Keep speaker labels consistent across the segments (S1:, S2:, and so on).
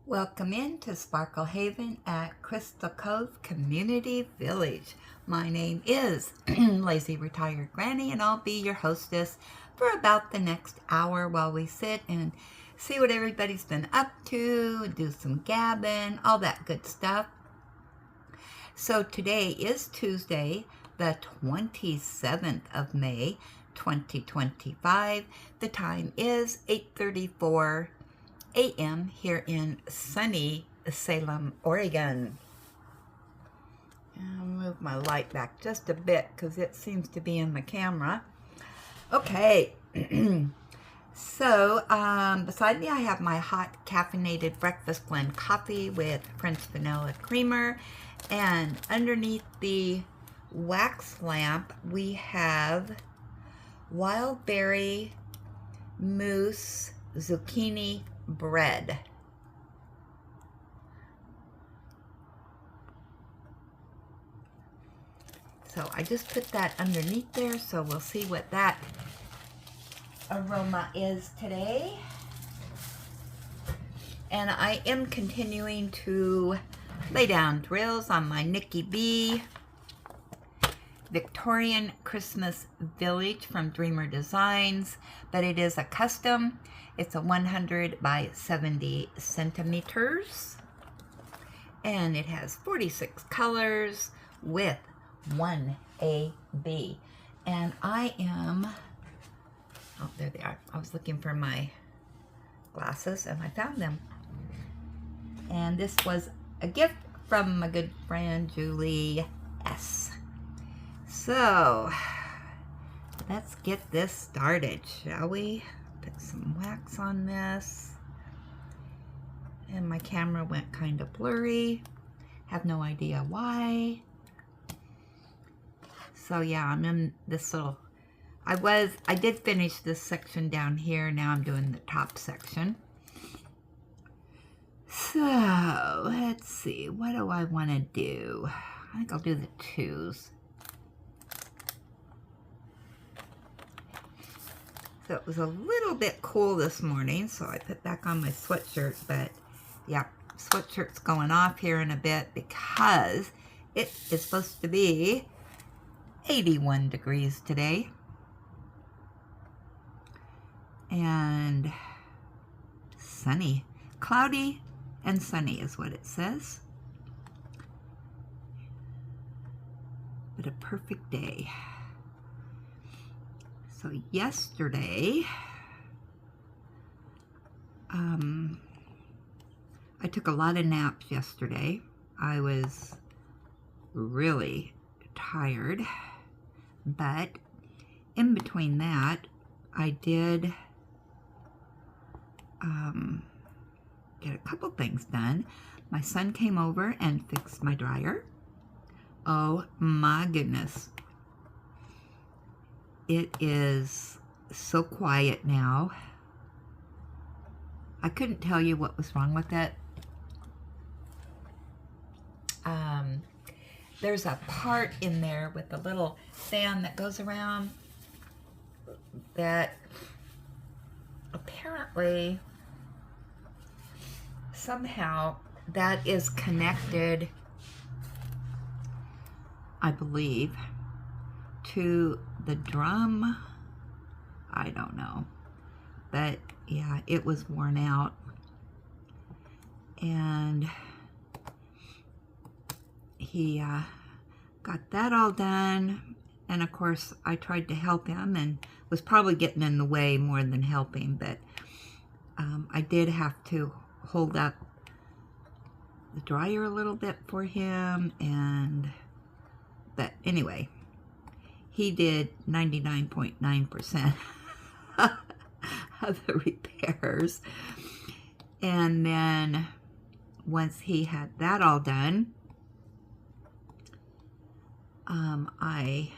S1: Welcome into Sparkle Haven at Crystal Cove Community Village. My name is Lazy Retired Granny, and I'll be your hostess for about the next hour while we sit and see what everybody's been up to, do some gabbing, all that good stuff. So today is Tuesday, the 27th of May, 2025. The time is 8:34 a.m. here in sunny Salem, Oregon. I'll move my light back just a bit because it seems to be in the camera. Okay, so beside me I have my hot caffeinated breakfast blend coffee with French vanilla creamer, and underneath the wax lamp we have wild berry mousse zucchini bread. So I just put that underneath there, so we'll see what that aroma is today. And I am continuing to lay down drills on my Nicky Boehme Victorian Christmas Village from Dreamer Designs, but it is a custom. It's a 100 by 70 centimeters, and it has 46 colors with 1 AB. And I am, oh, there they are. I was looking for my glasses and I found them. And this was a gift from my good friend Julie S. So let's get this started, shall we? Put some wax on this. And my camera went kind of blurry. Have no idea why. So yeah, I'm in this little, I did finish this section down here. Now I'm doing the top section. So let's see, what do I want to do? I think I'll do the twos. So it was a little bit cool this morning, so I put back on my sweatshirt, but yeah, sweatshirt's going off here in a bit because it is supposed to be 81 degrees today. And sunny, cloudy and sunny is what it says. But a perfect day. So yesterday, I took a lot of naps yesterday. I was really tired, but in between that, I did get a couple things done. My son came over and fixed my dryer. Oh my goodness. It is so quiet now. I couldn't tell you what was wrong with it. There's a part in there with the little fan that goes around that apparently somehow that is connected, I believe, to the drum. I don't know, but yeah, it was worn out, and he got that all done. And of course I tried to help him and was probably getting in the way more than helping, but I did have to hold up the dryer a little bit for him, but anyway, he did 99.9% of the repairs. And then once he had that all done, I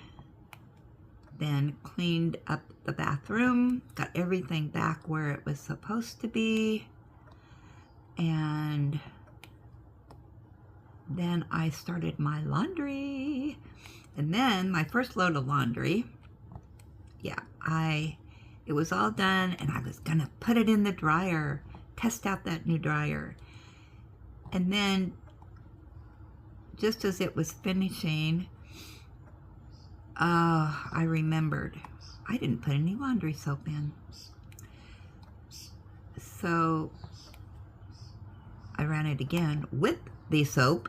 S1: then cleaned up the bathroom, got everything back where it was supposed to be, and then I started my laundry. And then my first load of laundry, yeah, it was all done, and I was gonna put it in the dryer, test out that new dryer. And then, just as it was finishing, I remembered I didn't put any laundry soap in. So I ran it again with the soap,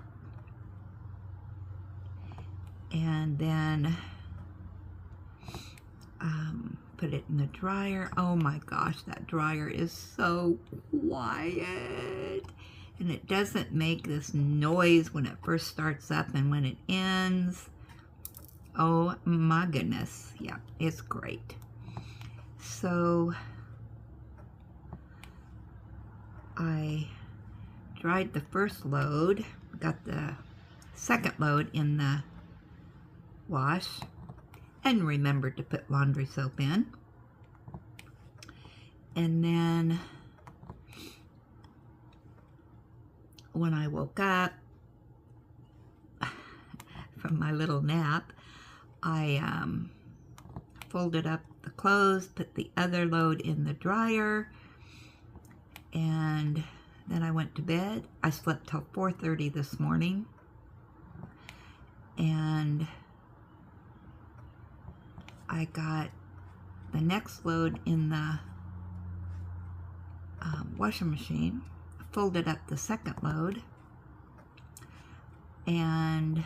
S1: and then put it in the dryer. Oh my gosh, that dryer is so quiet. And it doesn't make this noise when it first starts up and when it ends. Oh my goodness. Yeah, it's great. So I dried the first load, got the second load in the wash, and remembered to put laundry soap in. And then when I woke up from my little nap, I folded up the clothes, put the other load in the dryer, and then I went to bed. I slept till 4:30 this morning, and I got the next load in the washing machine, folded up the second load, and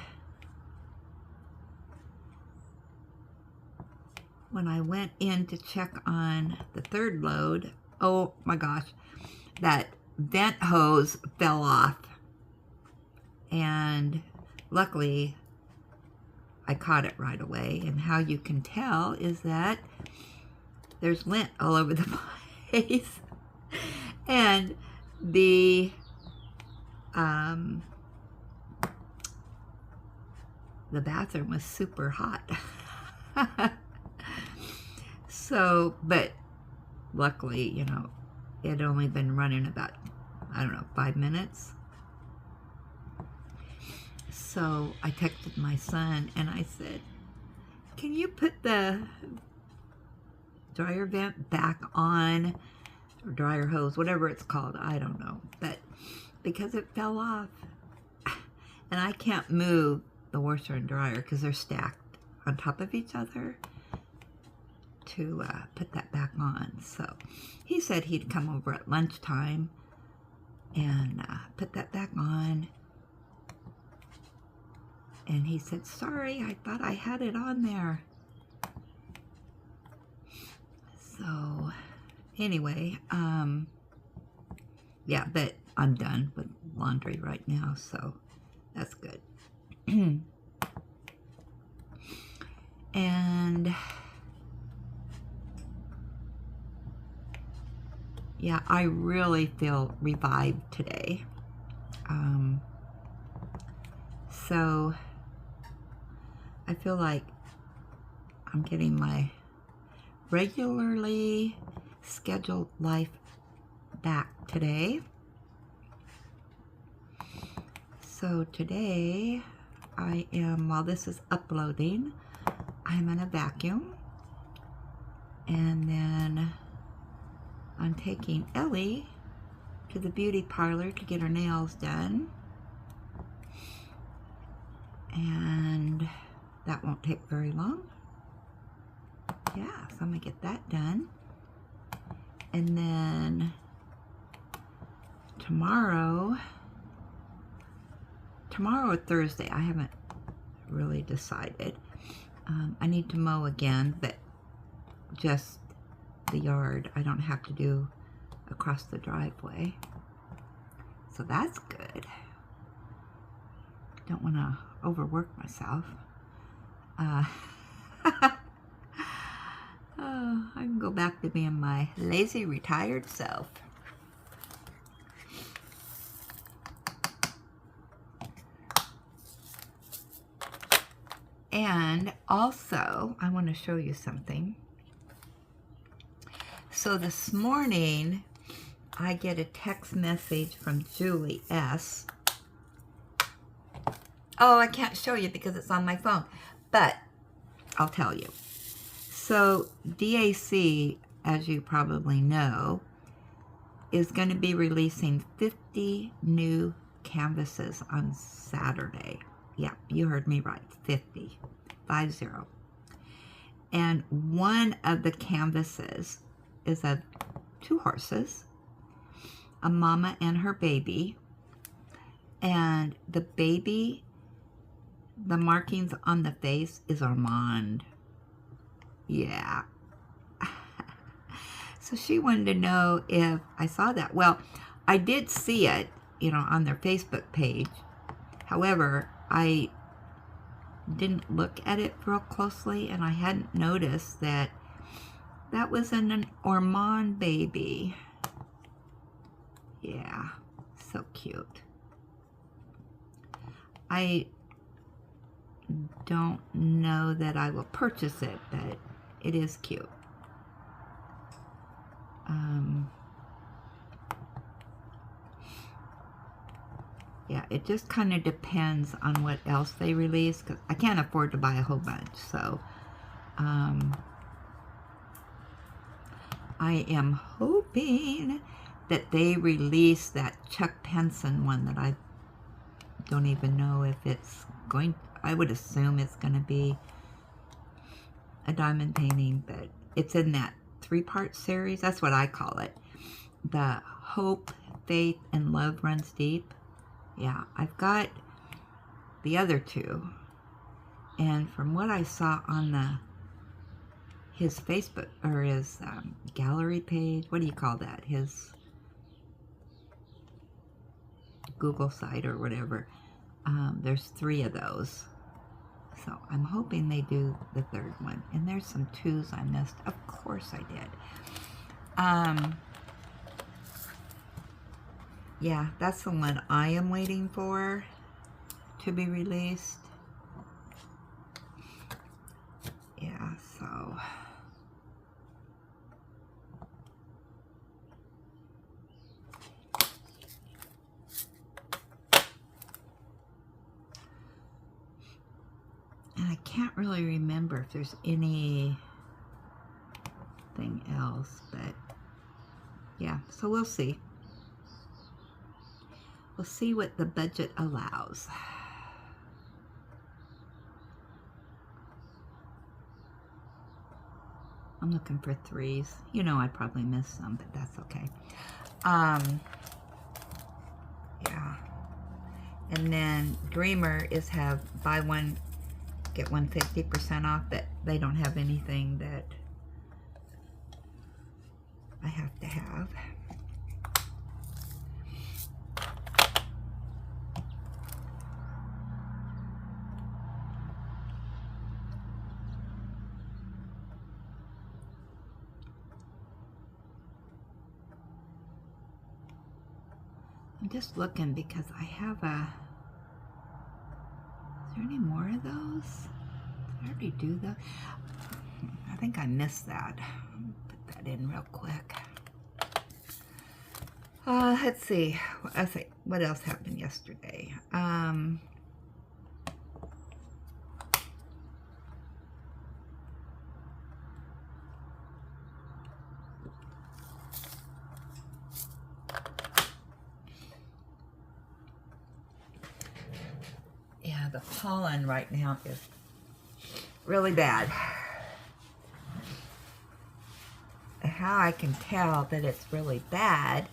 S1: when I went in to check on the third load, oh my gosh, that vent hose fell off, and luckily I caught it right away. And how you can tell is that there's lint all over the place, and the bathroom was super hot. So, but luckily, you know, it had only been running about, I don't know, 5 minutes. So I texted my son and I said, can you put the dryer vent back on, or dryer hose, whatever it's called, I don't know, but because it fell off, and I can't move the washer and dryer because they're stacked on top of each other to put that back on. So he said he'd come over at lunchtime and put that back on. And he said, sorry, I thought I had it on there. So anyway, yeah, but I'm done with laundry right now, so that's good. And yeah, I really feel revived today. So I feel like I'm getting my regularly scheduled life back today. So today I am, while this is uploading, I'm in a vacuum, and then I'm taking Ellie to the beauty parlor to get her nails done, and that won't take very long. Yeah, so I'm gonna get that done, and then tomorrow or Thursday, I haven't really decided. I need to mow again, but just the yard. I don't have to do across the driveway, so that's good. Don't want to overwork myself. Oh, I can go back to being my lazy retired self. And also, I want to show you something. So this morning, I get a text message from Julie S. Oh, I can't show you because it's on my phone, but I'll tell you. So DAC, as you probably know, is going to be releasing 50 new canvases on Saturday. Yeah, you heard me right, 50, 50. And one of the canvases is of 2 horses, a mama and her baby. And the baby, the markings on the face is Armand. Yeah. So she wanted to know if I saw that. Well, I did see it, you know, on their Facebook page. However, I didn't look at it real closely, and I hadn't noticed that that was an Ormond baby. Yeah, so cute. I don't know that I will purchase it, but it is cute. Yeah, it just kind of depends on what else they release, because I can't afford to buy a whole bunch. So I am hoping that they release that Chuck Penson one that I don't even know if it's going. I would assume it's going to be a diamond painting, but it's in that 3-part series. That's what I call it. The Hope, Faith, and Love Runs Deep. Yeah, I've got the other 2, and from what I saw on his Facebook or his gallery page, what do you call that? His Google site or whatever. There's 3 of those, so I'm hoping they do the 3rd one. And there's some 2s I missed. Of course I did. Yeah, that's the one I am waiting for to be released. Yeah, so and I can't really remember if there's anything else, but yeah, so we'll see. We'll see what the budget allows. I'm looking for 3s. You know, I probably missed some, but that's okay. Yeah. And then Dreamer is have buy one, get one 50% off, but they don't have anything that I have to have. I'm just looking because I have a... Is there any more of those? Did I already do that? I think I missed that. Put that in real quick. Let's see. What else happened yesterday? Yeah, the pollen right now is really bad. How I can tell that it's really bad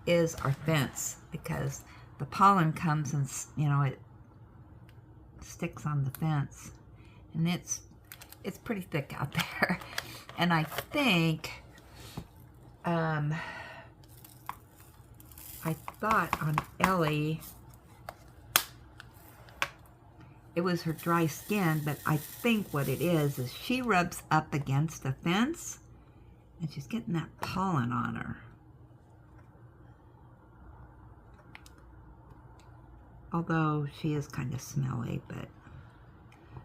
S1: is our fence, because the pollen comes and, you know, it sticks on the fence, and it's pretty thick out there. And I think I thought on Ellie it was her dry skin, but I think what it is she rubs up against the fence and she's getting that pollen on her. Although she is kind of smelly,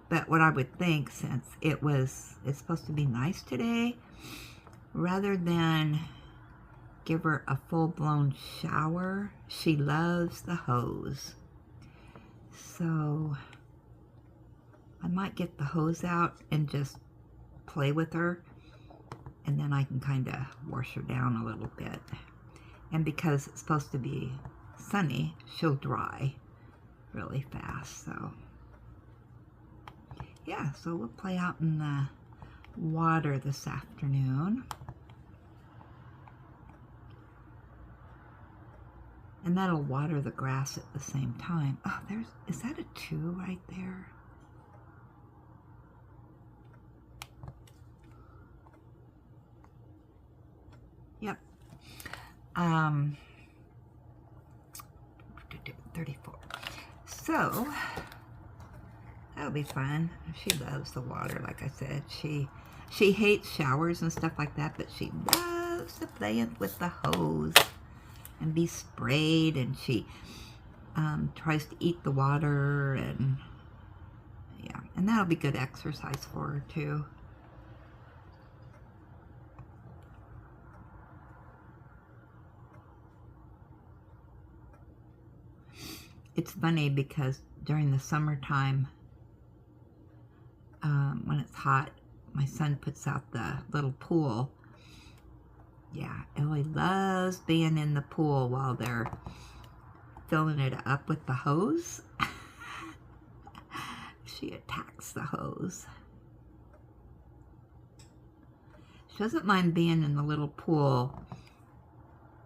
S1: but what I would think, since it's supposed to be nice today, rather than give her a full-blown shower, she loves the hose. So I might get the hose out and just play with her, and then I can kind of wash her down a little bit. And because it's supposed to be sunny, she'll dry really fast. So yeah, so we'll play out in the water this afternoon. And that'll water the grass at the same time. Oh, is that a 2 right there? Yep. 34. So that'll be fun. She loves the water, like I said. She hates showers and stuff like that, but she loves to play with the hose and be sprayed, and she tries to eat the water, and yeah, and that'll be good exercise for her too. It's funny because during the summertime, when it's hot, my son puts out the little pool. Yeah, Ellie loves being in the pool while they're filling it up with the hose. She attacks the hose. She doesn't mind being in the little pool.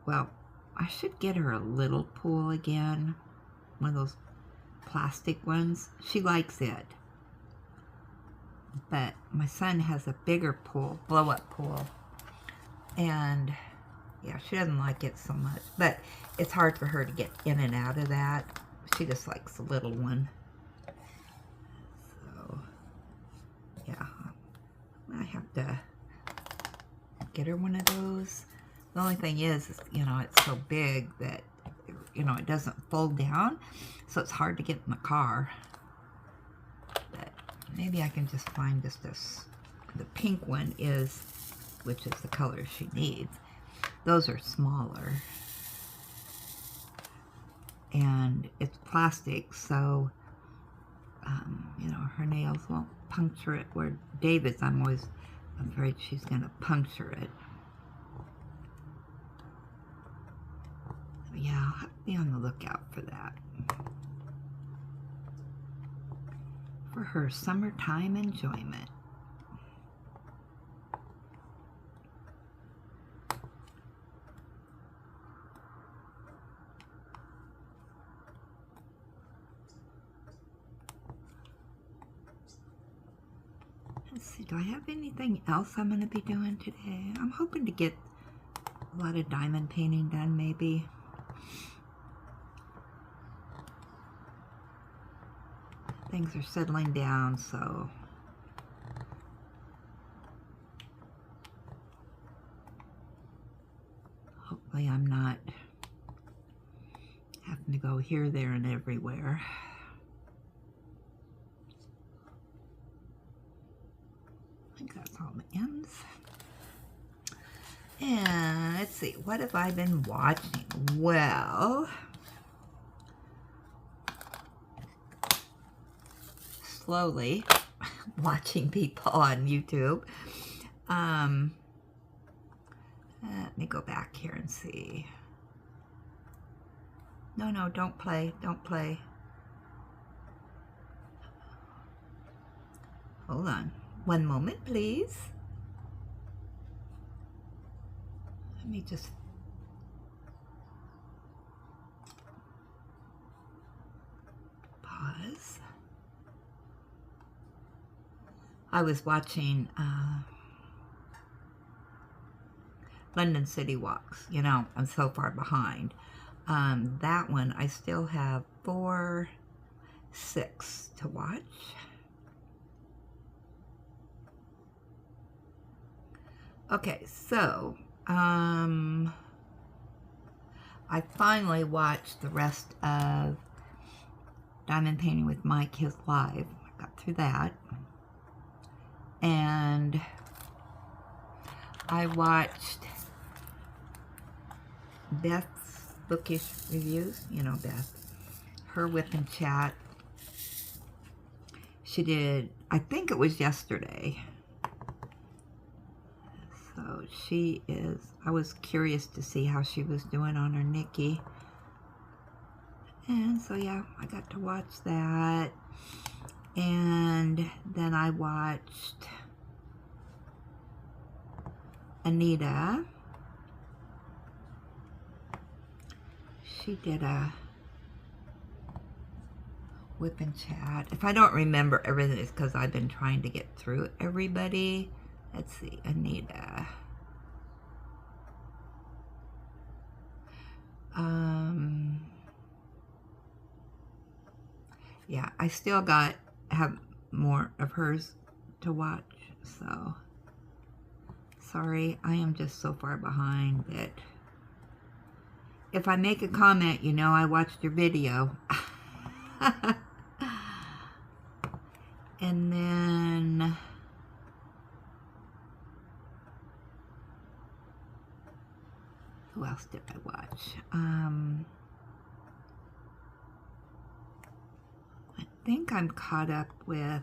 S1: Well, I should get her a little pool again. One of those plastic ones. She likes it. But my son has a bigger pool, blow-up pool. And yeah, she doesn't like it so much. But it's hard for her to get in and out of that. She just likes the little one. So, yeah. I have to get her one of those. The only thing is, you know, it's so big that, you know, it doesn't fold down. So it's hard to get in the car. But maybe I can just find just this. The pink one is, which is the color she needs. Those are smaller. And it's plastic, so, you know, her nails won't puncture it. Where David's, I'm always afraid she's going to puncture it. So yeah, I'll have to be on the lookout for that. For her summertime enjoyment. Let's see, do I have anything else I'm going to be doing today? I'm hoping to get a lot of diamond painting done, maybe. Things are settling down, so hopefully I'm not having to go here, there, and everywhere. I think that's all the ends. And let's see, what have I been watching? Well, slowly watching people on YouTube. Let me go back here and see. No, don't play. Don't play. Hold on. One moment, please. Let me just... pause. I was watching London City Walks. You know, I'm so far behind. That one, I still have 6 to watch. Okay, so, I finally watched the rest of Diamond Painting with Mike, his live. I got through that. And I watched Beth's bookish reviews. You know Beth. Her whip and chat. She did, I think it was yesterday. So she is, I was curious to see how she was doing on her Nicky. And so yeah, I got to watch that. And then I watched Anita. She did a whip and chat. If I don't remember everything, it's because I've been trying to get through everybody. Let's see, Anita. Yeah, I still have more of hers to watch, so sorry, I am just so far behind that if I make a comment, you know I watched your video. And then who else did I watch? I think I'm caught up with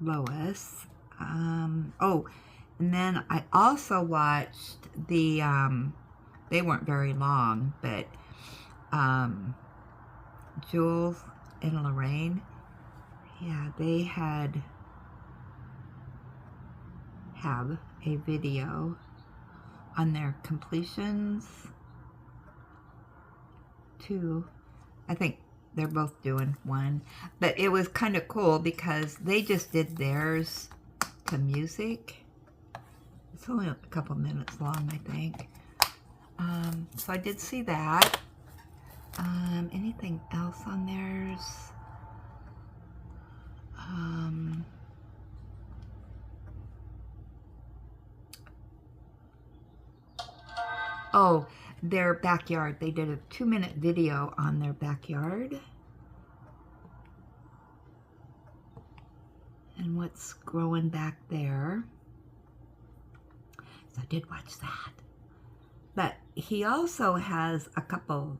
S1: Lois. Oh, and then I also watched the, they weren't very long, but Jules and Lorraine, yeah, they have a video on their completions too. I think they're both doing one, but it was kind of cool because they just did theirs to music. It's only a couple minutes long, I think. So I did see that. Anything else on theirs? Oh, their backyard. They did a 2-minute video on their backyard. And what's growing back there. So I did watch that. But he also has a couple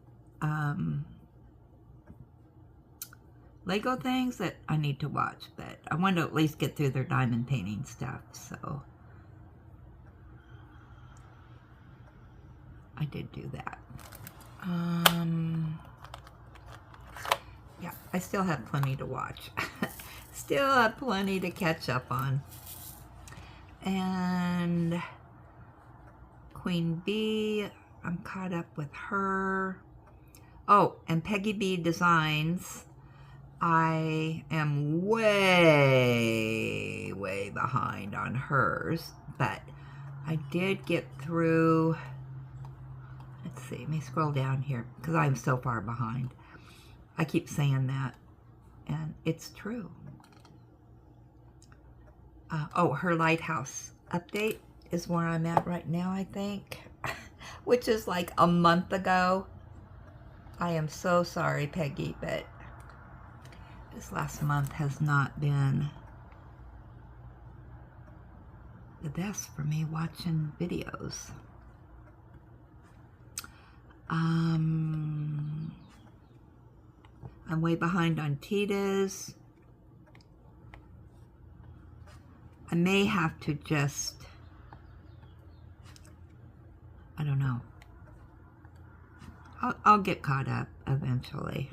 S1: Lego things that I need to watch, but I want to at least get through their diamond painting stuff, so I did do that. Yeah, I still have plenty to watch. Still have plenty to catch up on. And Queen Bee, I'm caught up with her. Oh, and Peggy B Designs, I am way behind on hers, but I did get through, let's see, let me scroll down here, because I'm so far behind. I keep saying that, and it's true. Oh, her Lighthouse update is where I'm at right now, I think, which is like a month ago. I am so sorry, Peggy, but this last month has not been the best for me watching videos. I'm way behind on Tita's. I may have to just, I don't know. I'll get caught up eventually.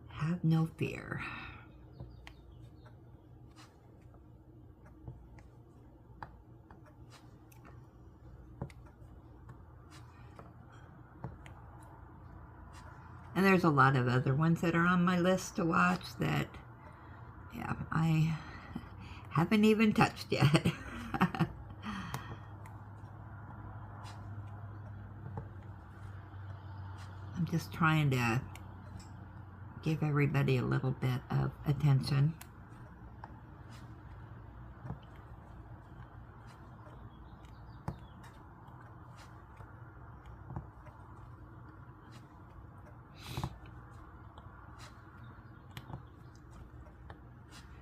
S1: Have no fear. And there's a lot of other ones that are on my list to watch that, yeah, I haven't even touched yet. I'm just trying to give everybody a little bit of attention.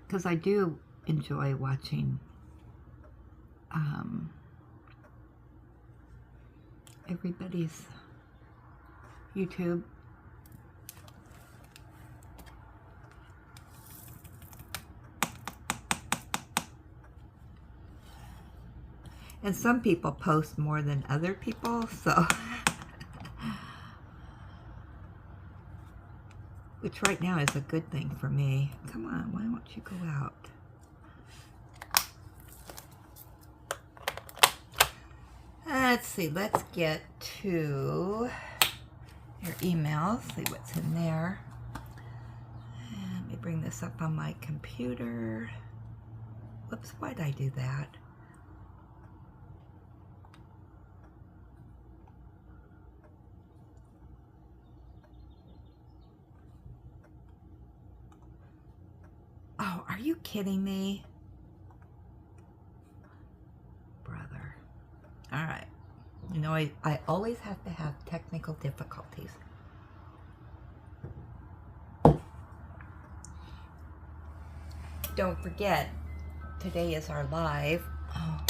S1: Because I do enjoy watching everybody's YouTube. And some people post more than other people, so which right now is a good thing for me. Come on, why don't you go out? Let's see, let's get to your emails, see what's in there. And let me bring this up on my computer. Whoops, why'd I do that? Oh, are you kidding me? Brother. All right. You know, I always have to have technical difficulties. Don't forget, today is our live. Oh.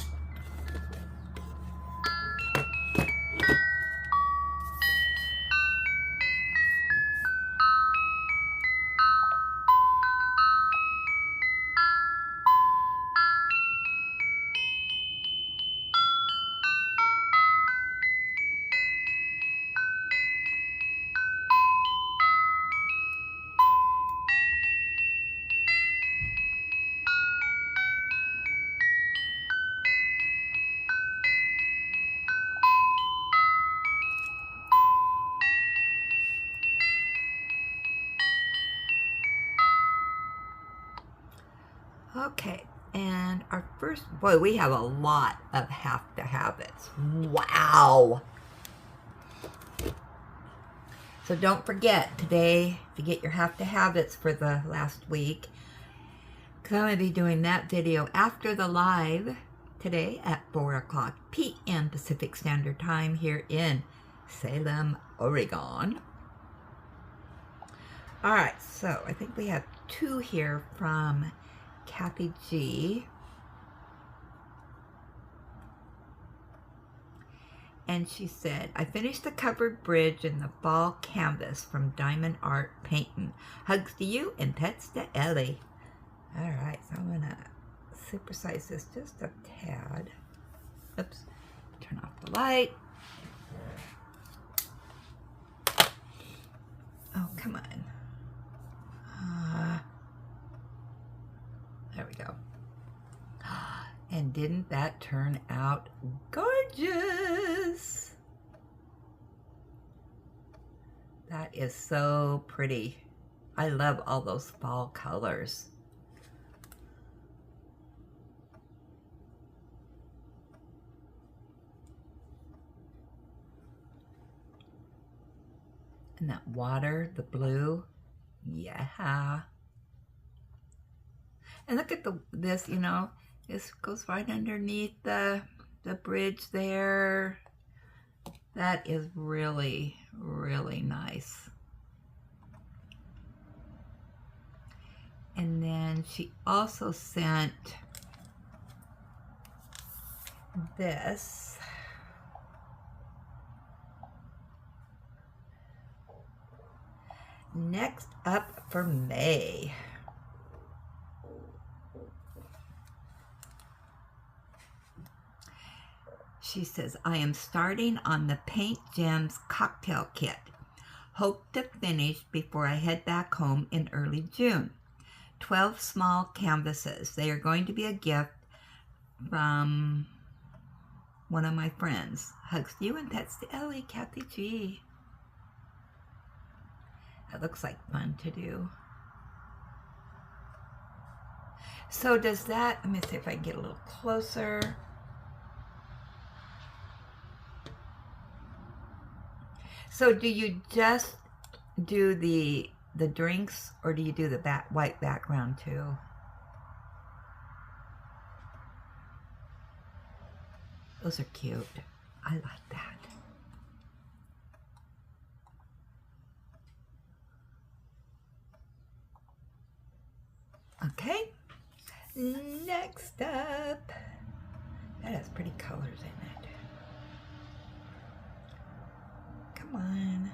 S1: Okay, and our first, boy, we have a lot of have to have it's. Wow. So don't forget, today, to get your have to have it's for the last week, because I'm going to be doing that video after the live today at 4 o'clock p.m. Pacific Standard Time here in Salem, Oregon. All right, so I think we have 2 here from Kathy G. And she said, I finished the covered bridge in the fall canvas from Diamond Art Painting. Hugs to you and pets to Ellie. All right, so I'm going to supersize this just a tad. Oops, turn off the light. Oh, come on. There we go. And didn't that turn out gorgeous? That is so pretty. I love all those fall colors. And that water, the blue, yeah. And look at this, you know, this goes right underneath the bridge there. That is really, really nice. And then she also sent this. Next up for May. She says, I am starting on the Paint Gems cocktail kit. Hope to finish before I head back home in early June. 12 small canvases. They are going to be a gift from one of my friends. Hugs to you and pets to Ellie, Kathy G. That looks like fun to do. So does that, let me see if I can get a little closer. So do you just do the drinks, or do you do the white background too? Those are cute. I like that. Okay, next up, that has pretty colors in it. Come on.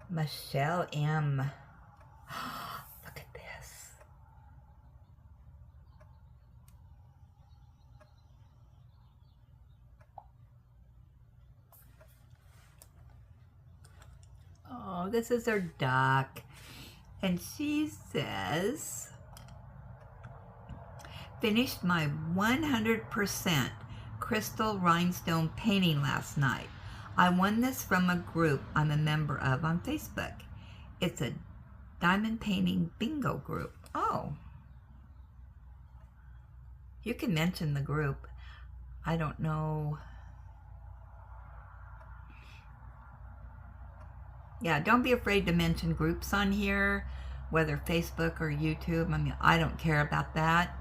S1: Michelle M. Look at this. Oh, this is her duck. And she says, finished my 100% crystal rhinestone painting last night. I won this from a group I'm a member of on Facebook. It's a diamond painting bingo group. Oh. You can mention the group. I don't know. Yeah, don't be afraid to mention groups on here, whether Facebook or YouTube. I mean, I don't care about that.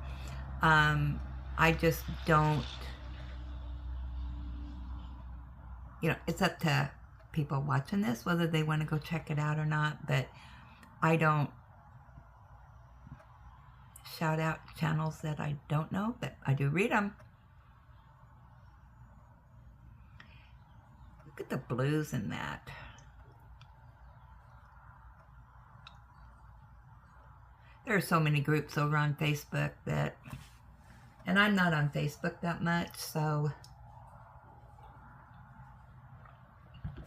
S1: I just don't, you know, it's up to people watching this, whether they want to go check it out or not, but I don't shout out channels that I don't know, but I do read them. Look at the blues in that. There are so many groups over on Facebook that, and I'm not on Facebook that much, so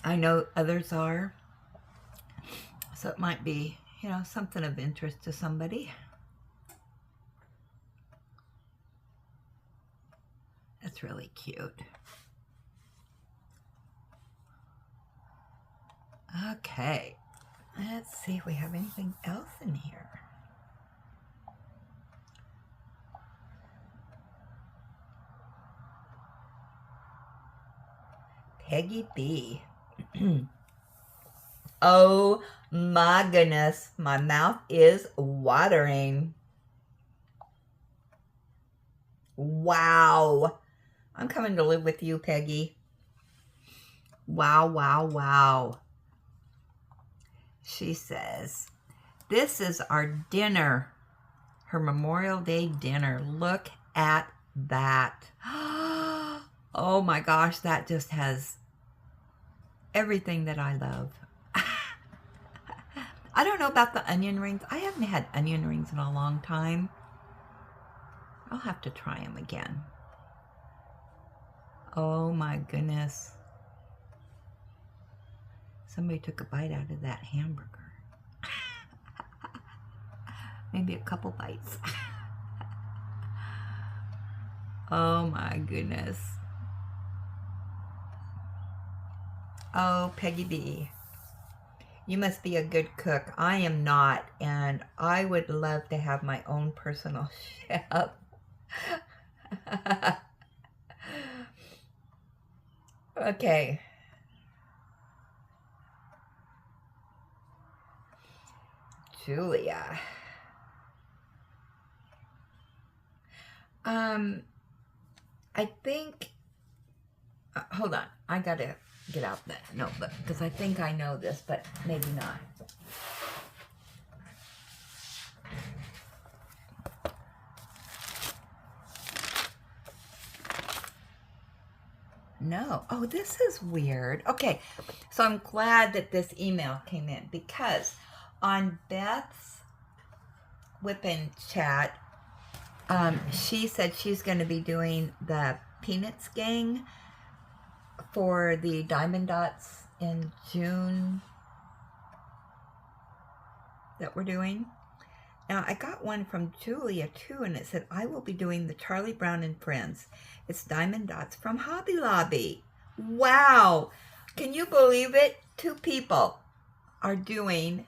S1: I know others are. So it might be, you know, something of interest to somebody. That's really cute. Okay, let's see if we have anything else in here. Peggy B. Oh my goodness, my mouth is watering. Wow. I'm coming to live with you, Peggy. Wow, wow, wow. She says, this is our dinner, her Memorial Day dinner. Look at that. Oh my gosh, that just has everything that I love. I don't know about the onion rings. I haven't had onion rings in a long time. I'll have to try them again. Oh my goodness. Somebody took a bite out of that hamburger. Maybe a couple bites. Oh my goodness. Oh, Peggy B. You must be a good cook. I am not, and I would love to have my own personal chef. Okay. Julia. I think, hold on, I gotta get out that notebook because I think I know this, but maybe not. No. Oh, this is weird. Okay, so I'm glad that this email came in because on Beth's Whippin' chat, she said she's going to be doing the Peanuts Gang for the Diamond Dots in June that we're doing. Now, I got one from Julia, too, and it said, I will be doing the Charlie Brown and Friends. It's Diamond Dots from Hobby Lobby. Wow! Can you believe it? 2 people are doing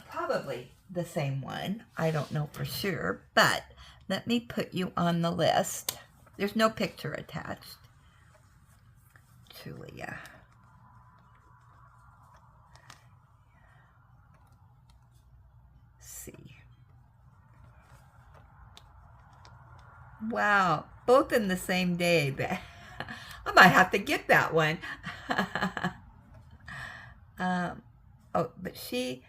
S1: probably the same one. I don't know for sure, but let me put you on the list. There's no picture attached. Julia. See. Wow, both in the same day. I might have to get that one. Oh, but she,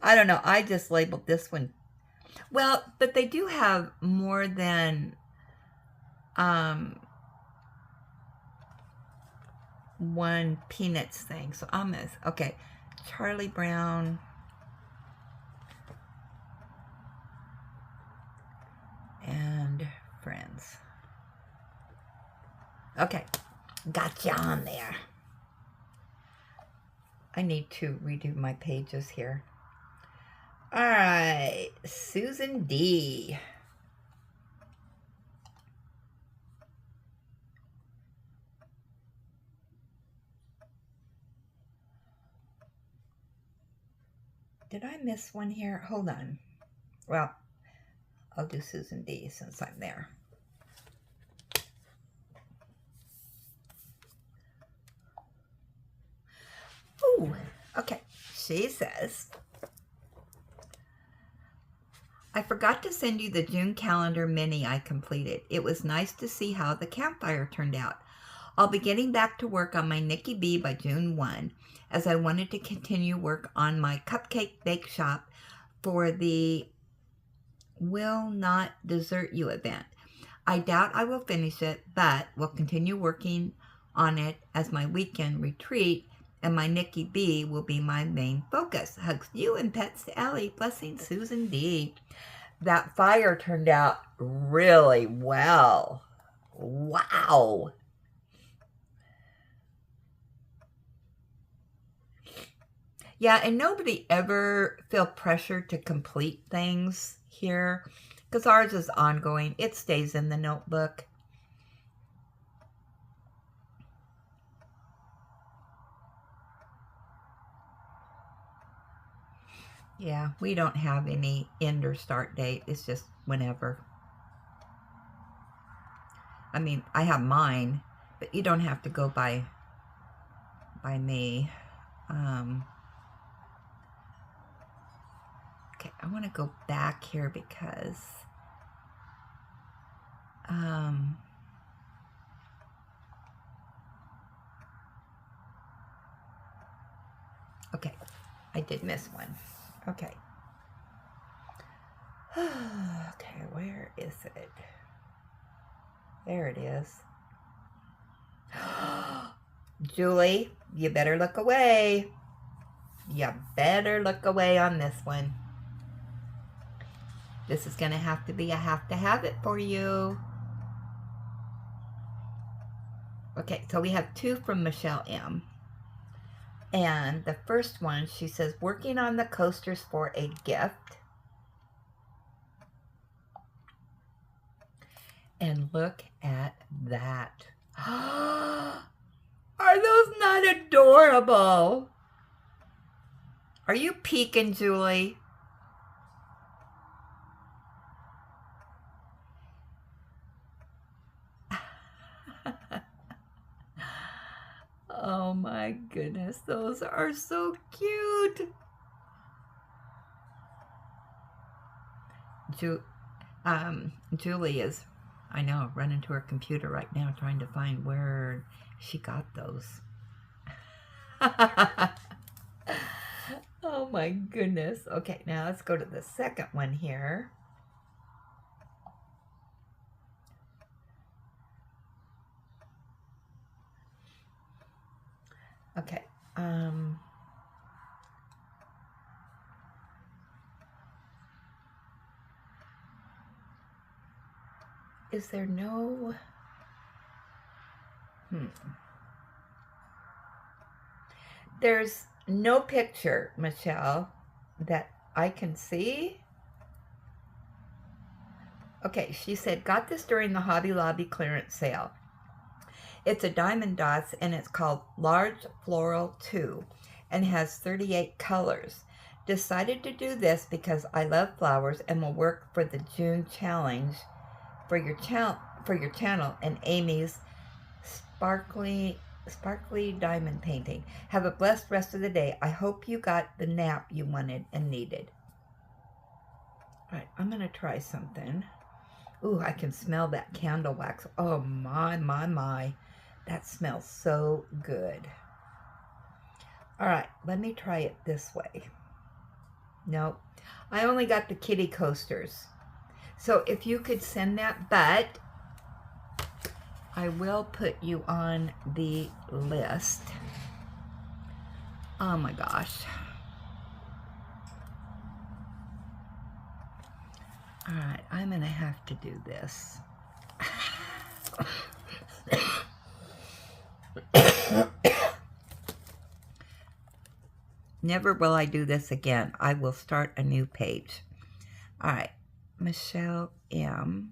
S1: I don't know. I just labeled this one. Well, but they do have more than one Peanuts thing. So I'm gonna, okay, Charlie Brown and Friends. Okay, got you on there. I need to redo my pages here. All right, Susan D. Did I miss one here? Hold on. Well, I'll do Susan D since I'm there. Oh, okay. She says, I forgot to send you the June calendar mini I completed. It was nice to see how the campfire turned out. I'll be getting back to work on my Nicky B by June 1, as I wanted to continue work on my cupcake bake shop for the Will Not Desert You event. I doubt I will finish it, but will continue working on it as my weekend retreat, and my Nicky B will be my main focus. Hugs to you and pets to Allie. Blessings, Susan D. That fire turned out really well. Wow. Yeah, and nobody ever feel pressure to complete things here because ours is ongoing. It stays in the notebook. Yeah, we don't have any end or start date. It's just whenever. I mean, I have mine, but you don't have to go by me. Okay, I want to go back here because okay, I did miss one. Okay. Okay, where is it? There it is. Julie, you better look away. You better look away on this one. This is going to have to be a have to have it for you. Okay, so we have two from Michelle M. And the first one, she says, working on the coasters for a gift. And look at that. Are those not adorable? Are you peeking, Julie? Oh my goodness, those are so cute. Julie is, I know, running to her computer right now trying to find where she got those. Oh my goodness. Okay, now let's go to the second one here. Okay. Is there no... There's no picture, Michelle, that I can see. Okay, she said, got this during the Hobby Lobby clearance sale. It's a Diamond Dots, and it's called Large Floral 2, and has 38 colors. Decided to do this because I love flowers and will work for the June challenge for your channel and Amy's sparkly diamond painting. Have a blessed rest of the day. I hope you got the nap you wanted and needed. All right, I'm going to try something. Ooh, I can smell that candle wax. Oh, my. That smells so good. All right, let me try it this way. Nope, I only got the kitty coasters. So if you could send that, but I will put you on the list. Oh my gosh. All right, I'm gonna have to do this. Never will I do this again. I will start a new page. All right, Michelle M.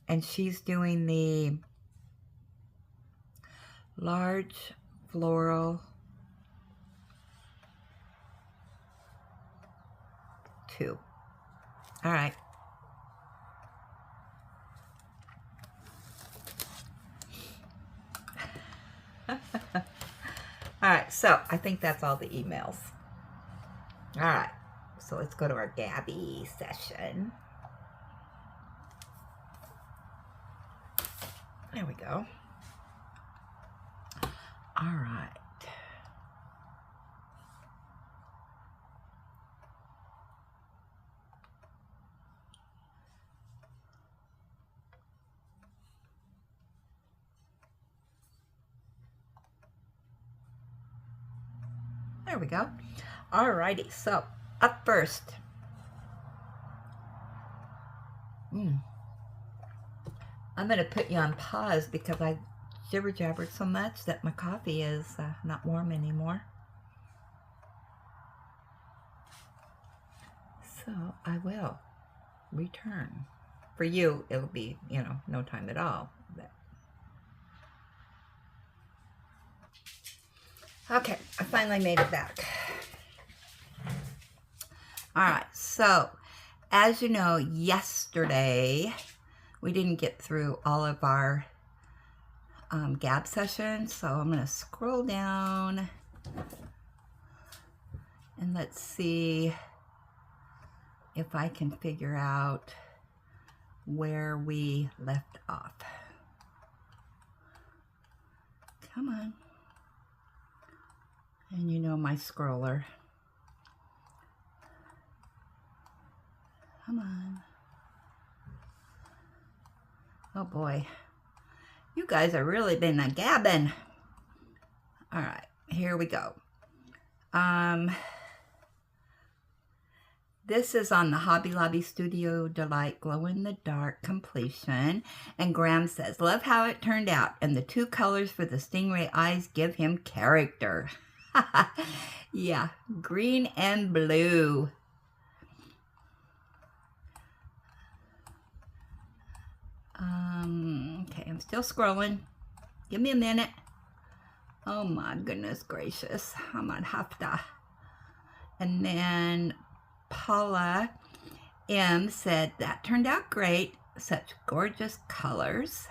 S1: And she's doing the large floral 2. All right. All right, so I think that's all the emails. All right, so let's go to our Gabby session. There we go. All right. There we go. All righty, so up first. I'm going to put you on pause because I jibber-jabbered so much that my coffee is not warm anymore. So I will return. For you, it'll be, you know, no time at all. But... Okay, I finally made it back. All right, so as you know, yesterday we didn't get through all of our gab sessions, so I'm going to scroll down and let's see if I can figure out where we left off. Come on. And you know my scroller. Come on. Oh boy. You guys have really been a gabbing. All right, here we go. This is on the Hobby Lobby Studio Delight Glow in the Dark completion. And Graham says, love how it turned out. And the 2 colors for the stingray eyes give him character. Yeah, green and blue. Okay, I'm still scrolling. Give me a minute. Oh my goodness gracious. I'm gonna have to. And then Paula M said, that turned out great. Such gorgeous colors.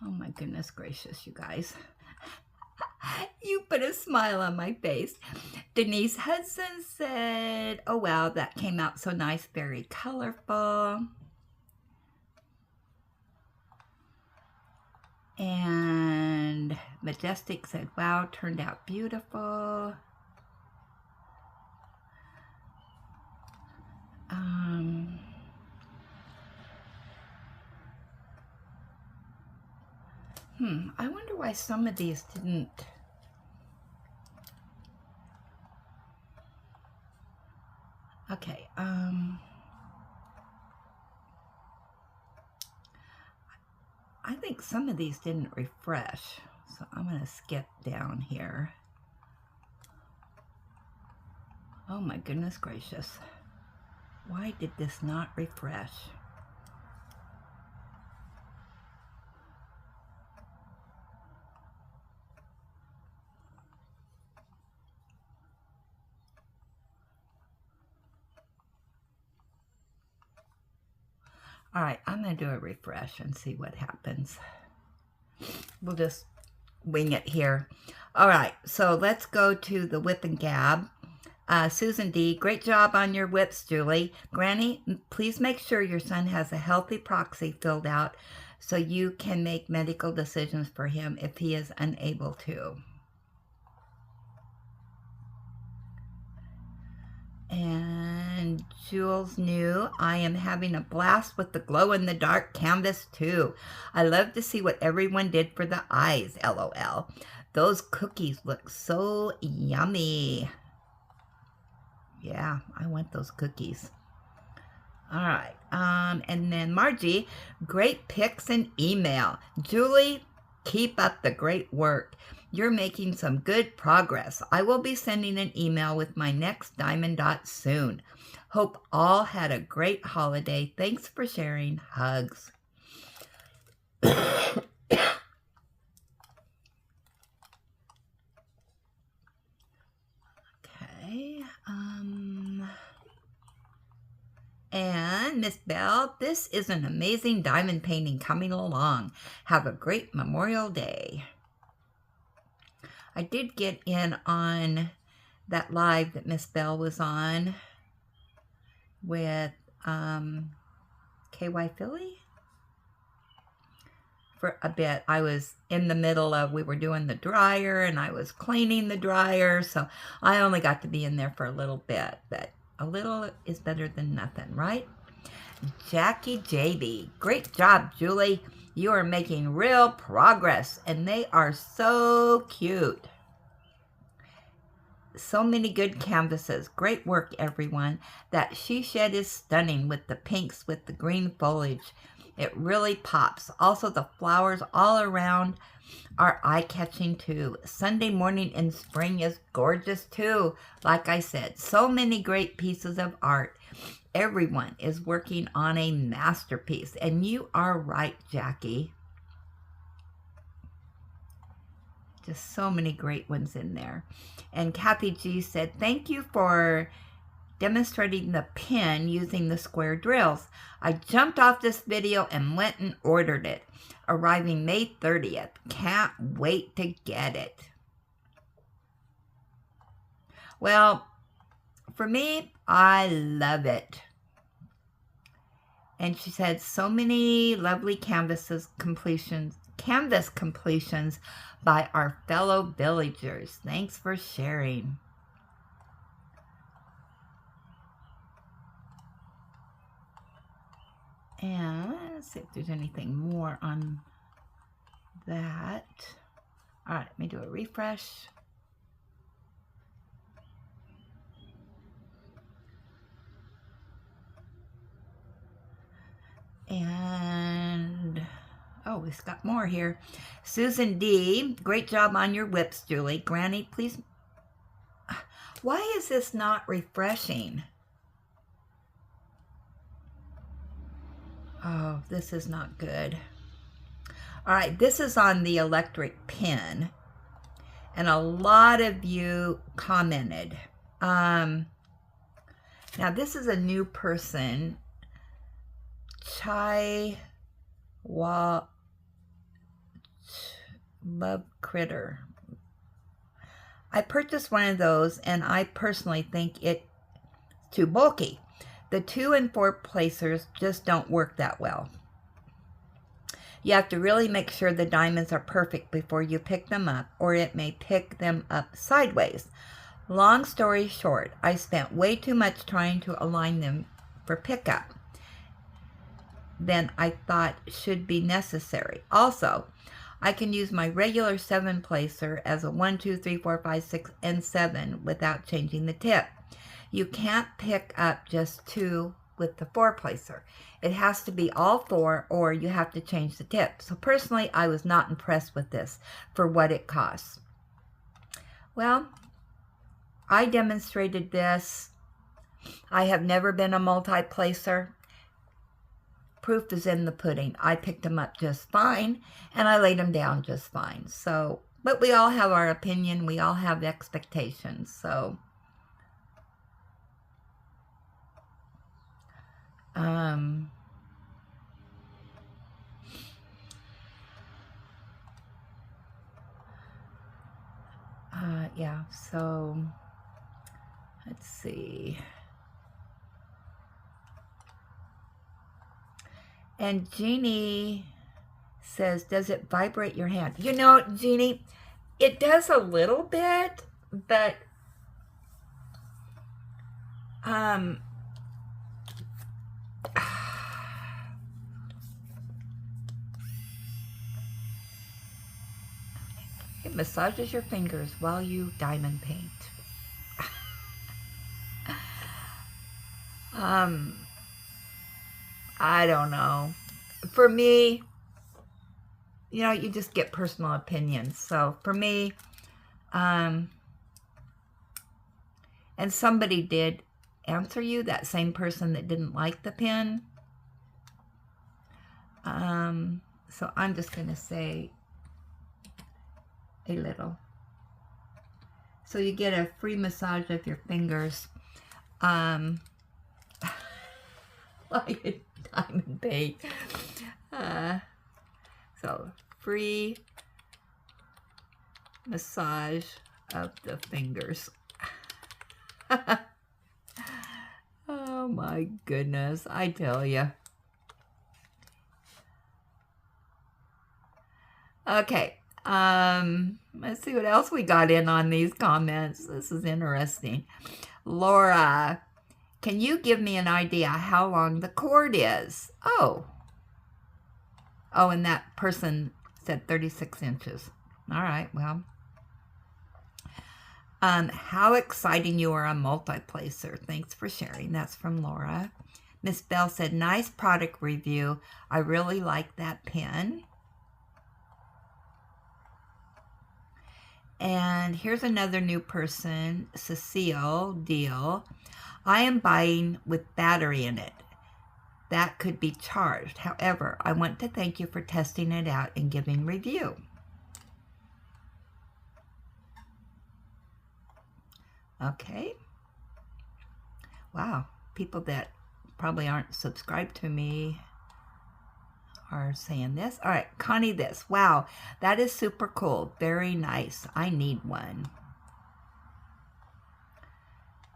S1: Oh my goodness gracious, you guys. You put a smile on my face. Denise Hudson said, oh wow, that came out so nice, very colorful. And Majestic said, wow, turned out beautiful. I wonder why some of these didn't. Okay, I think some of these didn't refresh, so I'm going to skip down here. Oh my goodness gracious. Why did this not refresh? All right, I'm going to do a refresh and see what happens. We'll just wing it here. All right, so let's go to the whip and gab. Susan D, great job on your whips, Julie. Granny, please make sure your son has a healthy proxy filled out so you can make medical decisions for him if he is unable to. And Jules New, I am having a blast with the glow-in-the-dark canvas too. I love to see what everyone did for the eyes, LOL. Those cookies look so yummy. Yeah, I want those cookies. All right. And then Margie, great pics and email. Julie, keep up the great work. You're making some good progress. I will be sending an email with my next diamond dot soon. Hope all had a great holiday. Thanks for sharing. Hugs. Okay. And Miss Bell, this is an amazing diamond painting coming along. Have a great Memorial Day. I did get in on that live that Miss Bell was on with KY Philly for a bit. I was in the middle of, we were doing the dryer and I was cleaning the dryer, so I only got to be in there for a little bit, but a little is better than nothing, right? Jackie JB, great job, Julie. You are making real progress, and they are so cute. So many good canvases. Great work, everyone. That she shed is stunning with the pinks with the green foliage. It really pops. Also, the flowers all around are eye-catching too. Sunday morning in spring is gorgeous too. Like I said, so many great pieces of art. Everyone is working on a masterpiece, and you are right, Jackie. Just so many great ones in there. And Kathy G said, thank you for demonstrating the pin using the square drills. I jumped off this video and went and ordered it. Arriving May 30th. Can't wait to get it. Well, for me, I love it. And she said, so many lovely canvas completions by our fellow villagers. Thanks for sharing. And let's see if there's anything more on that. All right, let me do a refresh. And, oh, we've got more here. Susan D, great job on your whips, Julie. Granny, please. Why is this not refreshing? Oh, this is not good. All right, this is on the electric pen. And a lot of you commented. Now, this is a new person. Chai Love Critter. I purchased one of those, and I personally think it's too bulky. The 2 and 4 placers just don't work that well. You have to really make sure the diamonds are perfect before you pick them up, or it may pick them up sideways. Long story short, I spent way too much trying to align them for pickup than I thought should be necessary. Also, I can use my regular 7 placer as a 1, 2, 3, 4, 5, 6, and 7 without changing the tip. You can't pick up just 2 with the 4 placer. It has to be all 4, or you have to change the tip. So personally, I was not impressed with this for what it costs. Well, I demonstrated this. I have never been a multi-placer. Proof is in the pudding. I picked them up just fine, and I laid them down just fine. So, but we all have our opinion. We all have expectations. So, yeah, so let's see. And Jeannie says, does it vibrate your hand? You know, Jeannie, it does a little bit, but it massages your fingers while you diamond paint. I don't know. For me, you know, you just get personal opinions. So for me, and somebody did answer you, that same person that didn't like the pen. So I'm just going to say a little. So you get a free massage of your fingers. Like a diamond paint. So free massage of the fingers. Oh my goodness, I tell you. Okay, let's see what else we got in on these comments. This is interesting. Laura, can you give me an idea how long the cord is? Oh, and that person said 36 inches. All right, well. How exciting you are a multi-placer. Thanks for sharing. That's from Laura. Miss Bell said, nice product review. I really like that pen. And here's another new person, Cecile Deal. I am buying with battery in it. That could be charged. However, I want to thank you for testing it out and giving review. Okay. Wow. People that probably aren't subscribed to me are saying this. All right. Connie this. Wow. That is super cool. Very nice. I need one.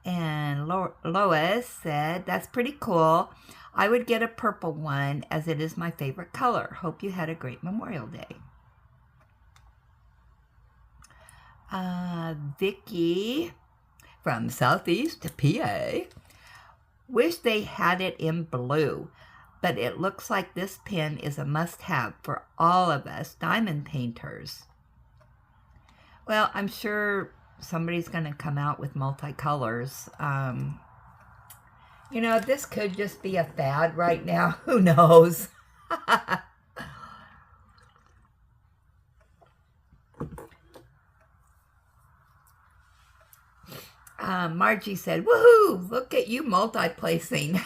S1: And Lois said, that's pretty cool. I would get a purple one as it is my favorite color. Hope you had a great Memorial Day. Vicky from Southeast PA. Wish they had it in blue, but it looks like this pen is a must-have for all of us diamond painters. Well, I'm sure somebody's going to come out with multicolors. You know, this could just be a fad right now. Who knows? Margie said, woohoo, look at you multi-placing.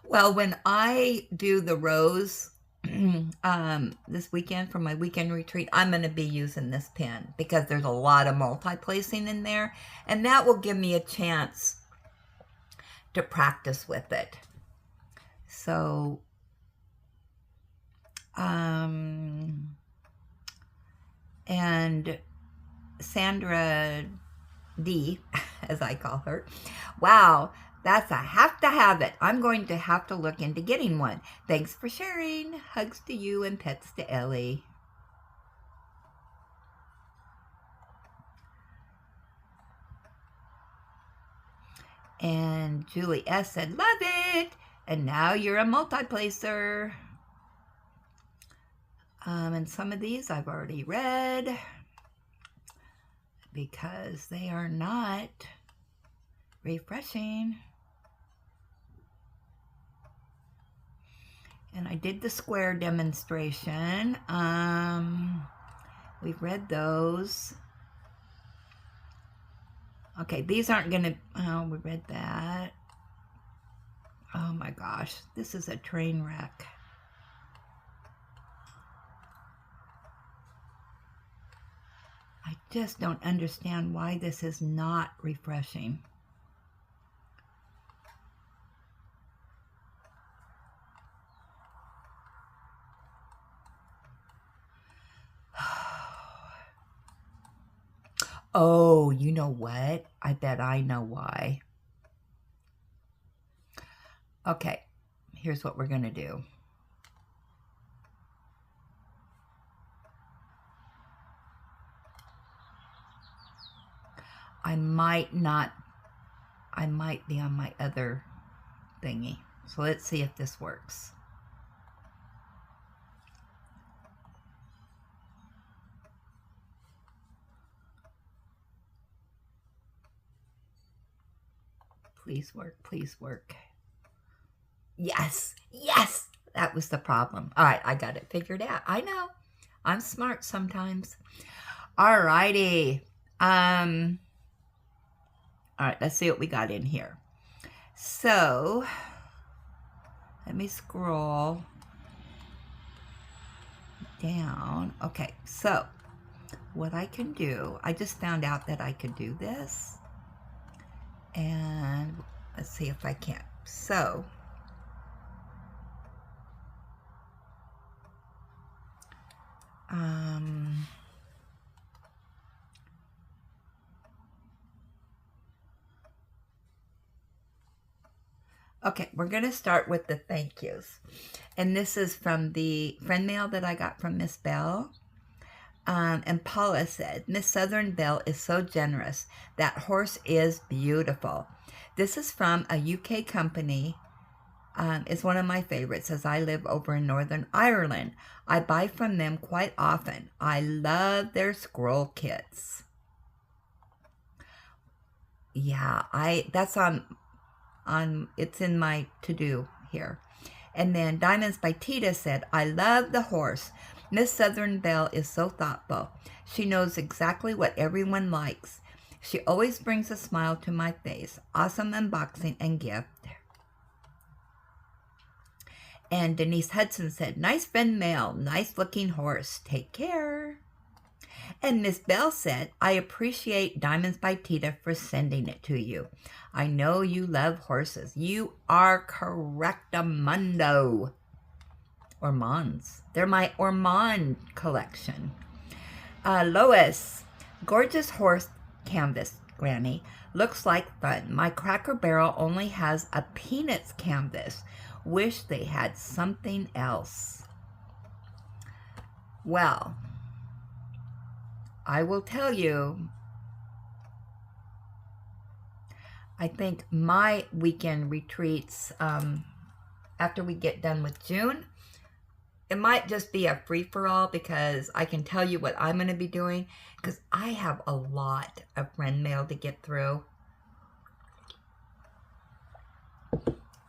S1: Well, when I do the rose this weekend for my weekend retreat, I'm going to be using this pen because there's a lot of multi-placing in there, and that will give me a chance to practice with it. So, and Sandra D, as I call her, wow, that's a have to have it. I'm going to have to look into getting one. Thanks for sharing. Hugs to you and pets to Ellie. And Julie S said, love it. And now you're a multi-placer. And some of these I've already read because they are not refreshing. And I did the square demonstration. We've read those. Okay, these aren't gonna, oh, we read that. Oh my gosh, this is a train wreck. I just don't understand why this is not refreshing. Oh, you know what? I bet I know why. Okay, here's what we're going to do. I might be on my other thingy. So let's see if this works. Please work, please work. Yes, yes, that was the problem. All right, I got it figured out. I know, I'm smart sometimes. All righty. All right, let's see what we got in here. So, let me scroll down. Okay, so what I can do, I just found out that I could do this. And let's see if I can. So, okay, we're going to start with the thank yous. And this is from the friend mail that I got from Miss Bell. And Paula said, Miss Southern Belle is so generous. That horse is beautiful. This is from a UK company. It's one of my favorites as I live over in Northern Ireland. I buy from them quite often. I love their scroll kits. Yeah, that's on it's in my to-do here. And then Diamonds by Tita said, I love the horse. Miss Southern Belle is so thoughtful. She knows exactly what everyone likes. She always brings a smile to my face. Awesome unboxing and gift. And Denise Hudson said, nice friend mail, nice looking horse. Take care. And Miss Bell said, I appreciate Diamonds by Tita for sending it to you. I know you love horses. You are correctamundo. Ormonds. They're my Ormond collection. Lois, gorgeous horse canvas, Granny. Looks like fun. My Cracker Barrel only has a Peanuts canvas. Wish they had something else. Well, I will tell you, I think my weekend retreats, after we get done with June, it might just be a free-for-all because I can tell you what I'm going to be doing because I have a lot of friend mail to get through.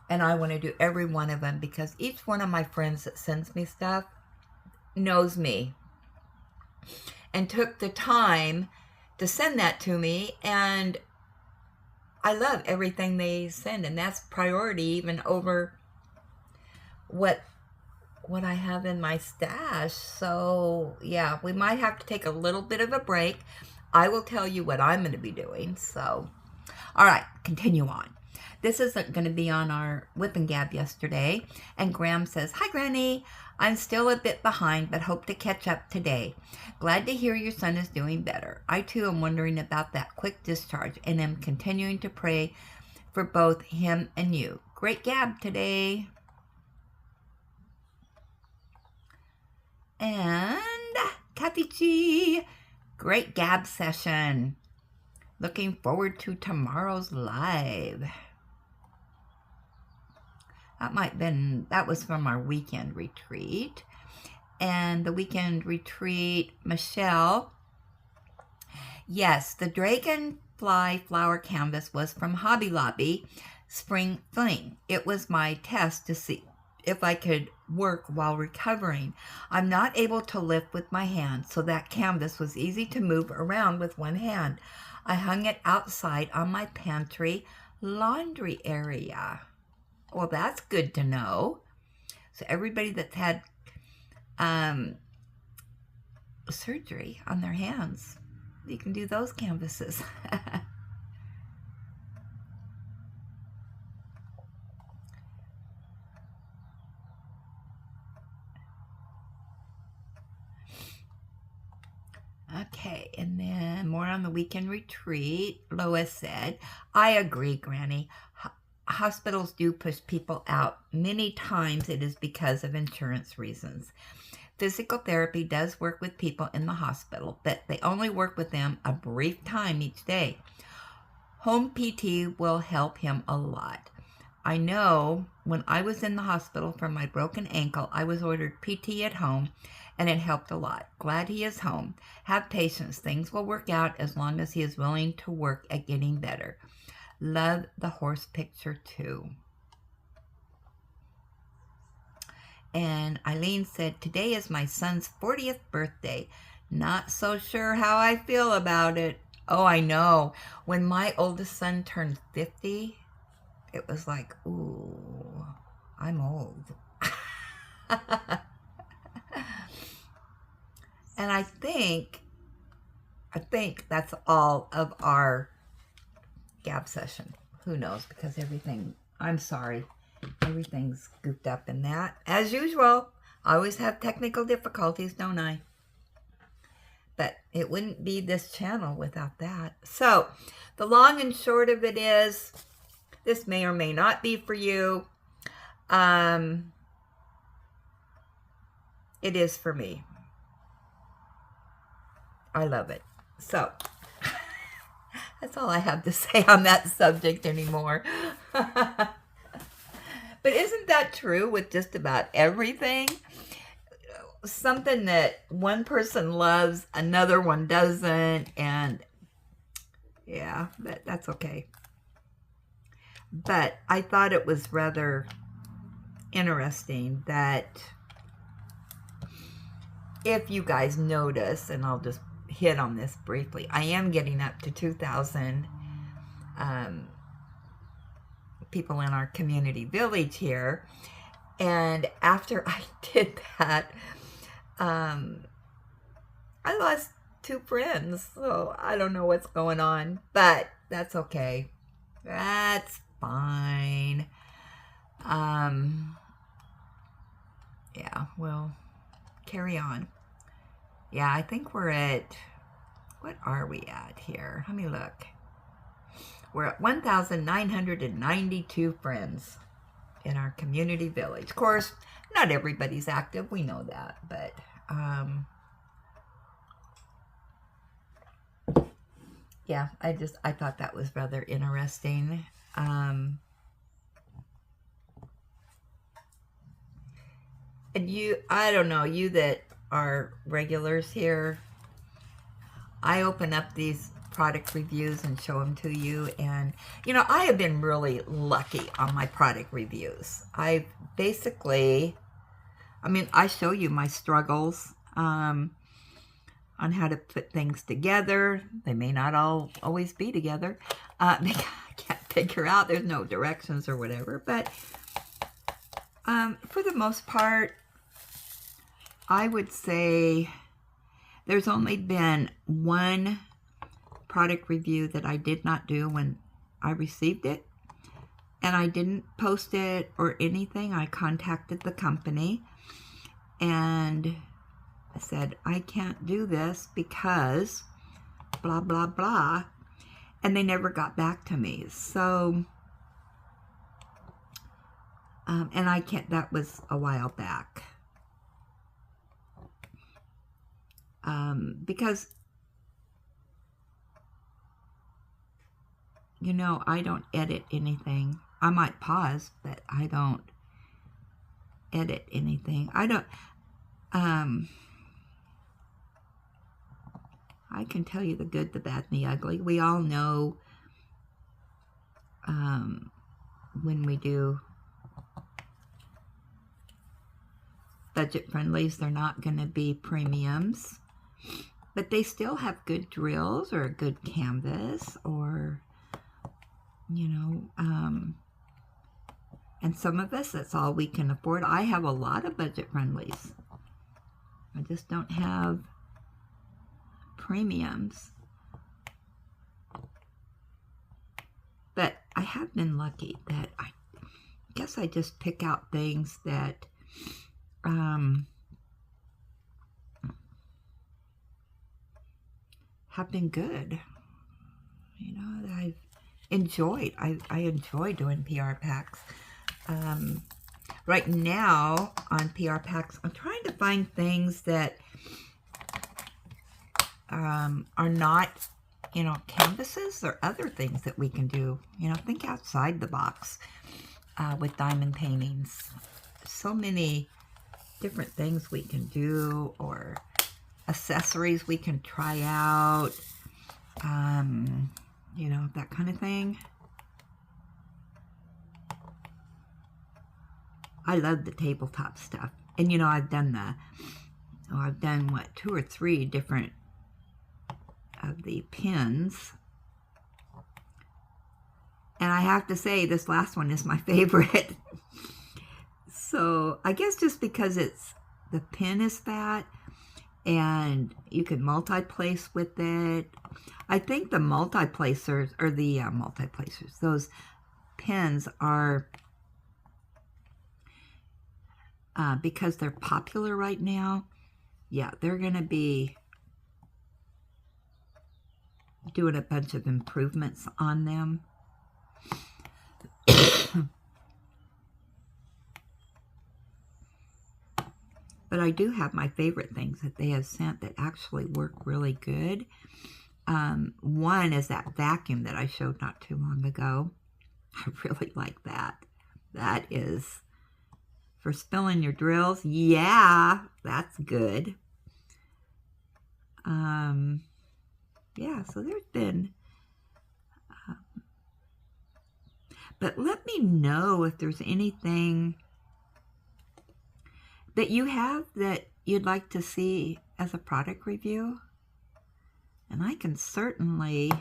S1: And I want to do every one of them because each one of my friends that sends me stuff knows me and took the time to send that to me. And I love everything they send. And that's priority even over what I have in my stash. So yeah, we might have to take a little bit of a break. I will tell you what I'm going to be doing. So, all right, continue on. This isn't going to be on our Whip and Gab yesterday. And Graham says, hi, Granny. I'm still a bit behind, but hope to catch up today. Glad to hear your son is doing better. I, too, am wondering about that quick discharge and am continuing to pray for both him and you. Great Gab today. And Kathy G, great Gab session. Looking forward to tomorrow's live. That was from our weekend retreat. And the weekend retreat, Michelle. Yes, the Dragonfly flower canvas was from Hobby Lobby Spring Fling. It was my test to see if I could work while recovering. I'm not able to lift with my hands, so that canvas was easy to move around with one hand. I hung it outside on my pantry laundry area. Well, that's good to know. So everybody that's had surgery on their hands, you can do those canvases. Okay, and then more on the weekend retreat. Lois said, I agree, Granny. Hospitals do push people out. Many times it is because of insurance reasons. Physical therapy does work with people in the hospital, but they only work with them a brief time each day. Home PT will help him a lot. I know when I was in the hospital for my broken ankle, I was ordered PT at home, and it helped a lot. Glad he is home. Have patience. Things will work out as long as he is willing to work at getting better. Love the horse picture too. And Eileen said, today is my son's 40th birthday. Not so sure how I feel about it. Oh, I know. When my oldest son turned 50, it was like, ooh, I'm old. And I think that's all of our gab session. Who knows? Because everything, I'm sorry, everything's gooped up in that. As usual, I always have technical difficulties, don't I? But it wouldn't be this channel without that. So, the long and short of it is, this may or may not be for you. It is for me. I love it. So, that's all I have to say on that subject anymore. But isn't that true with just about everything? Something that one person loves, another one doesn't, and yeah, that's okay. But I thought it was rather interesting that if you guys notice, and I'll just hit on this briefly, I am getting up to 2,000 people in our community village here. And after I did that, I lost 2 friends. So I don't know what's going on, but that's okay. That's fine. Yeah, we'll carry on. Yeah, I think we're at, what are we at here? Let me look. We're at 1,992 friends in our community village. Of course, not everybody's active. We know that, but yeah, I thought that was rather interesting. And you, I don't know, you that are regulars here, I open up these product reviews and show them to you, and you know, I have been really lucky on my product reviews. I basically, I mean, I show you my struggles on how to put things together. They may not always be together. I can't figure out, there's no directions or whatever, but for the most part, I would say there's only been one product review that I did not do when I received it, and I didn't post it or anything. I contacted the company and I said, I can't do this because blah, blah, blah, and they never got back to me. So, and I can't, that was a while back. Because, you know, I don't edit anything. I might pause, but I don't edit anything. I don't, I can tell you the good, the bad, and the ugly. We all know when we do budget friendlies, they're not going to be premiums, but they still have good drills or a good canvas, or, you know, and some of us, that's all we can afford. I have a lot of budget friendlies. I just don't have premiums. But I have been lucky that I guess I just pick out things that have been good. You know, that I've enjoyed. I enjoy doing PR packs. Right now on PR packs, I'm trying to find things that are not, you know, canvases or other things that we can do. You know, think outside the box with diamond paintings. So many different things we can do, or accessories we can try out, you know, that kind of thing. I love the tabletop stuff. And you know, I've done what, 2 or 3 different of the pins. And I have to say, this last one is my favorite. So I guess just because the pin is fat and you can multi-place with it. I think the multi-placers, or the multi-placers, those pins are, because they're popular right now, yeah, they're going to be doing a bunch of improvements on them. But I do have my favorite things that they have sent that actually work really good. One is that vacuum that I showed not too long ago. I really like that. That is for spilling your drills. Yeah, that's good. Yeah, so there's been... but let me know if there's anything that you have that you'd like to see as a product review. And I can certainly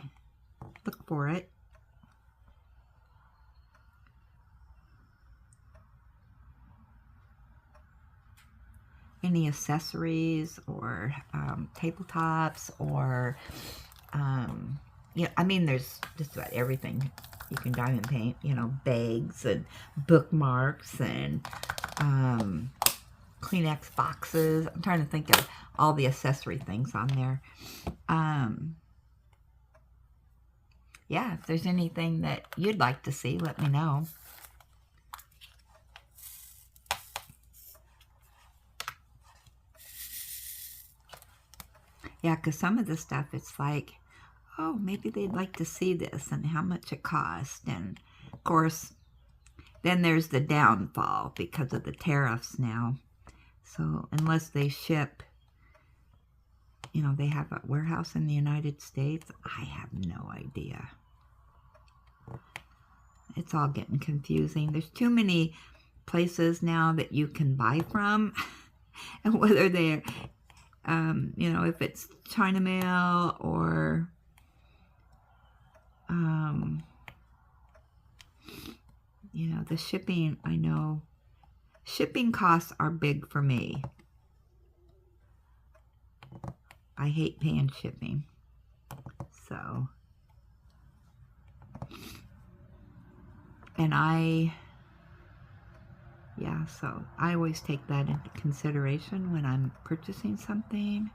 S1: look for it. Any accessories or tabletops or, yeah, I mean, there's just about everything you can diamond paint, you know, bags and bookmarks and Kleenex boxes. I'm trying to think of all the accessory things on there. Yeah, if there's anything that you'd like to see, let me know. Yeah, because some of the stuff, it's like, oh, maybe they'd like to see this and how much it cost. And, of course, then there's the downfall because of the tariffs now. So, unless they ship, you know, they have a warehouse in the United States, I have no idea. It's all getting confusing. There's too many places now that you can buy from. And whether they're, you know, if it's China mail or, you know, the shipping, I know. Shipping costs are big for me. I hate paying shipping. So, and yeah, so I always take that into consideration when I'm purchasing something.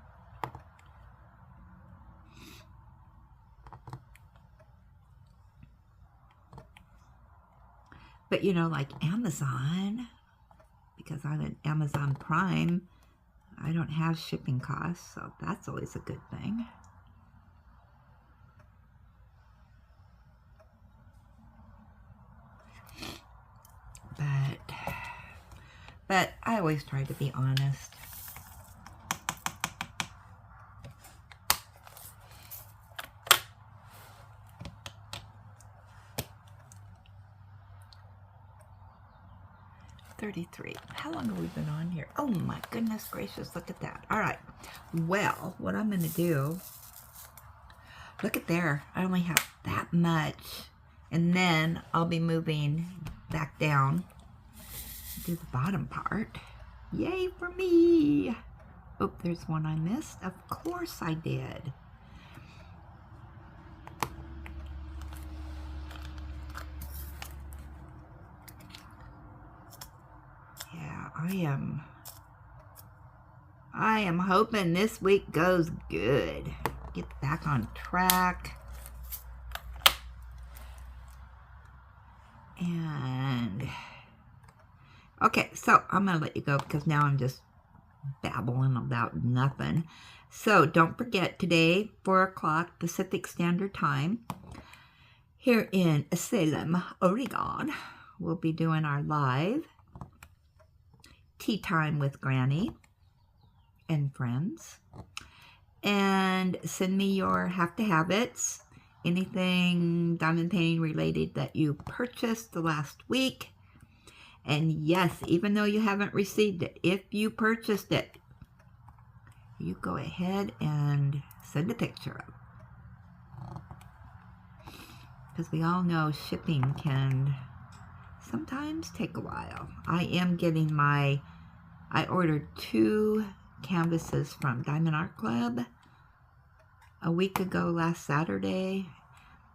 S1: But, you know, like Amazon, because I'm an Amazon Prime, I don't have shipping costs, so that's always a good thing. But I always try to be honest. $33. How long have we been on here? Oh my goodness gracious, look at that. All right. Well, what I'm going to do, look at there. I only have that much. And then I'll be moving back down to the bottom part. Yay for me. Oh, there's one I missed. Of course I did. Yeah, I am hoping this week goes good. Get back on track. And okay, so I'm going to let you go because now I'm just babbling about nothing. So don't forget, today, 4 o'clock Pacific Standard Time, here in Salem, Oregon, we'll be doing our live tea time with Granny and friends. And send me your have-to-have-its, anything diamond painting related that you purchased the last week. And yes, even though you haven't received it, if you purchased it, you go ahead and send a picture of. Because we all know shipping can sometimes take a while. I am getting I ordered 2 canvases from Diamond Art Club a week ago last Saturday.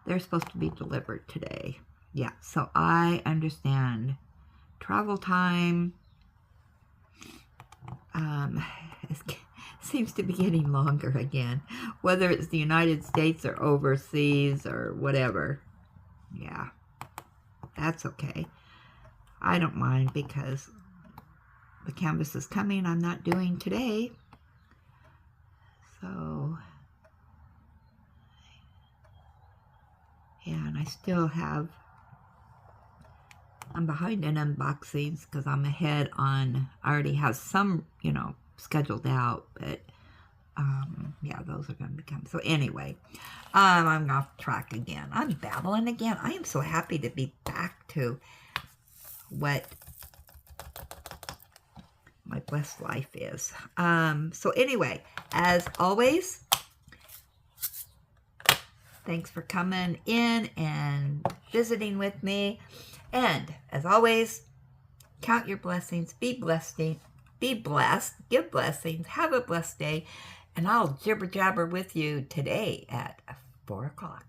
S1: They're supposed to be delivered today. Yeah, so I understand travel time seems to be getting longer again, whether it's the United States or overseas or whatever. Yeah, that's okay. I don't mind because the canvas is coming. I'm not doing today. So, yeah, and I still have, I'm behind in unboxings because I'm ahead on, I already have some, you know, scheduled out, but yeah, those are going to become, so anyway, I'm off track again. I'm babbling again. I am so happy to be back to what my blessed life is. So anyway, as always, thanks for coming in and visiting with me. And as always, count your blessings, be blessed, give blessings, have a blessed day, and I'll jibber jabber with you today at 4 o'clock.